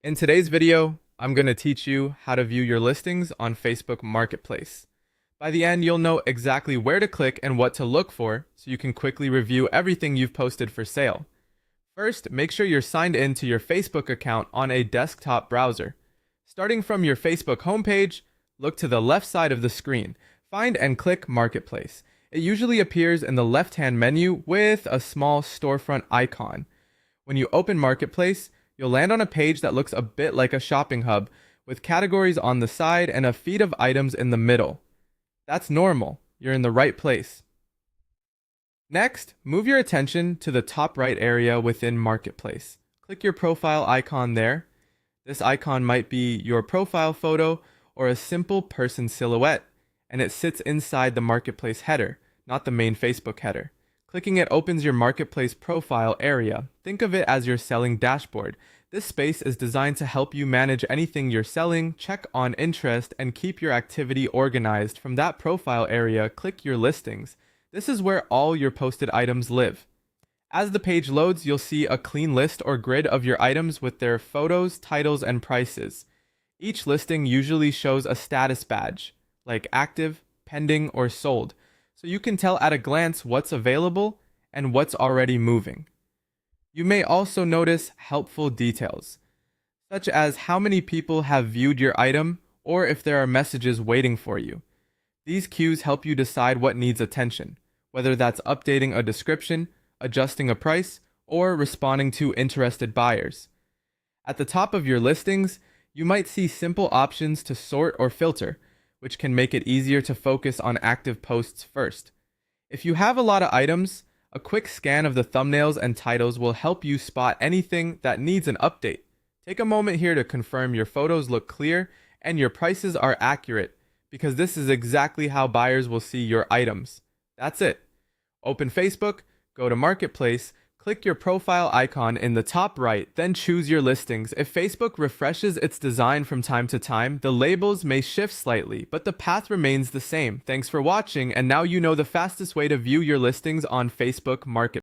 In today's video, I'm going to teach you how to view your listings on Facebook Marketplace. By the end, you'll know exactly where to click and what to look for so you can quickly review everything you've posted for sale. First, make sure you're signed in to your Facebook account on a desktop browser. Starting from your Facebook homepage, look to the left side of the screen. Find and click Marketplace. It usually appears in the left-hand menu with a small storefront icon. When you open Marketplace, you'll land on a page that looks a bit like a shopping hub, with categories on the side and a feed of items in the middle. That's normal. You're in the right place. Next, move your attention to the top right area within Marketplace. Click your profile icon there. This icon might be your profile photo or a simple person silhouette, and it sits inside the Marketplace header, not the main Facebook header. Clicking it opens your Marketplace profile area. Think of it as your selling dashboard. This space is designed to help you manage anything you're selling, check on interest, and keep your activity organized. From that profile area, click your listings. This is where all your posted items live. As the page loads, you'll see a clean list or grid of your items with their photos, titles, and prices. Each listing usually shows a status badge, like active, pending, or sold, so you can tell at a glance what's available and what's already moving. You may also notice helpful details, such as how many people have viewed your item or if there are messages waiting for you. These cues help you decide what needs attention, whether that's updating a description, adjusting a price, or responding to interested buyers. At the top of your listings, you might see simple options to sort or filter, which can make it easier to focus on active posts first. If you have a lot of items, a quick scan of the thumbnails and titles will help you spot anything that needs an update. Take a moment here to confirm your photos look clear and your prices are accurate, because this is exactly how buyers will see your items. That's it. Open Facebook, go to Marketplace, click your profile icon in the top right, then choose your listings. If Facebook refreshes its design from time to time, the labels may shift slightly, but the path remains the same. Thanks for watching, and now you know the fastest way to view your listings on Facebook Marketplace.